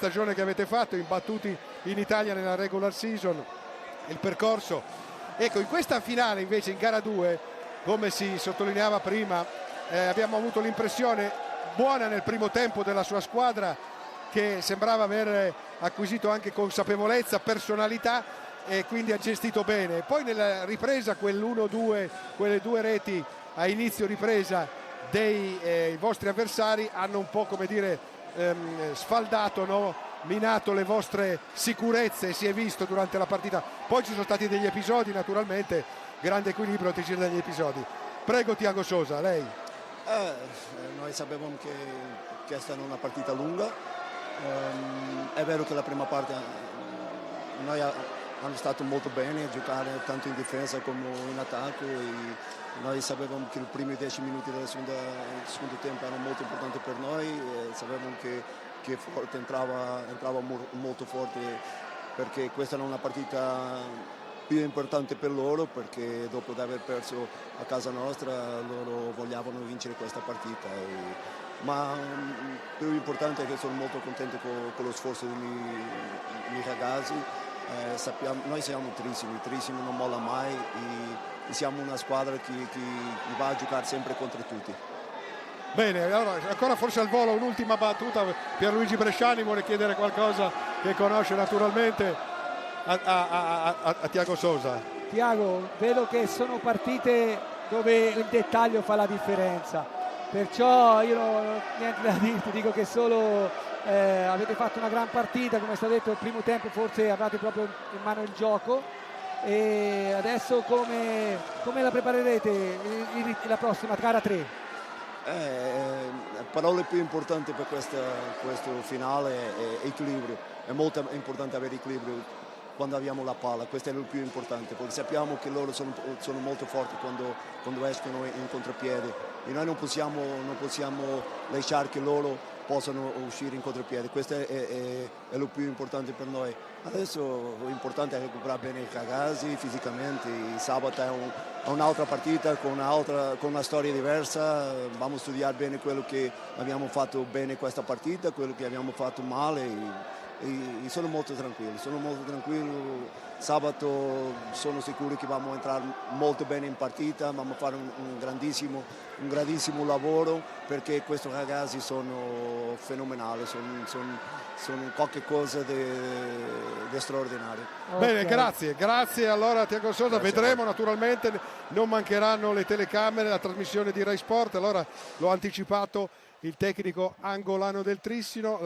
stagione che avete fatto, imbattuti in Italia nella regular season, il percorso. Ecco, in questa finale invece, in gara 2, come si sottolineava prima, abbiamo avuto l'impressione buona nel primo tempo della sua squadra, che sembrava aver acquisito anche consapevolezza, personalità, e quindi ha gestito bene. Poi nella ripresa, quell'1-2, quelle due reti a inizio ripresa dei vostri avversari hanno un po', come dire, sfaldato, no? Minato le vostre sicurezze, si è visto durante la partita. Poi ci sono stati degli episodi, naturalmente, grande equilibrio a dagli episodi. Prego Thiago Sousa, lei. Noi sapevamo che questa è una partita lunga. È vero che la prima parte noi hanno stato molto bene a giocare tanto in difesa come in attacco, e noi sapevamo che i primi 10 minuti del secondo tempo erano molto importanti per noi, e sapevamo che Forte entrava molto forte, perché questa era una partita più importante per loro, perché dopo di aver perso a casa nostra loro vogliavano vincere questa partita. Ma più importante è che sono molto contento con lo sforzo dei miei ragazzi. Noi siamo trissimi, non molla mai, e siamo una squadra che va a giocare sempre contro tutti. Bene, allora ancora forse al volo un'ultima battuta. Pierluigi Bresciani vuole chiedere qualcosa che conosce naturalmente a Thiago Sousa. Thiago, vedo che sono partite dove il dettaglio fa la differenza, perciò io non ho niente da dirti, dico che solo avete fatto una gran partita, come è stato detto. Il primo tempo forse avete proprio in mano il gioco, e adesso come la preparerete la prossima gara 3? Parole più importanti per questo finale è equilibrio. È molto importante avere equilibrio quando abbiamo la palla, questo è il più importante, perché sappiamo che loro sono molto forti quando escono in contropiede, e noi non possiamo lasciare che loro possano uscire in contropiede. Questo è lo più importante per noi. Adesso l'importante è recuperare bene i ragazzi fisicamente. Sabato è un'altra partita con una storia diversa. Dobbiamo studiare bene quello che abbiamo fatto bene questa partita, quello che abbiamo fatto male, e sono molto tranquillo. Sabato sono sicuro che vamo entrare molto bene in partita, vamo fare un grandissimo lavoro, perché questi ragazzi sono fenomenali, sono qualcosa di straordinario. Bene, grazie allora Thiago Sousa. Vedremo naturalmente, non mancheranno le telecamere, la trasmissione di Rai Sport. Allora, l'ho anticipato, il tecnico angolano del Trissino.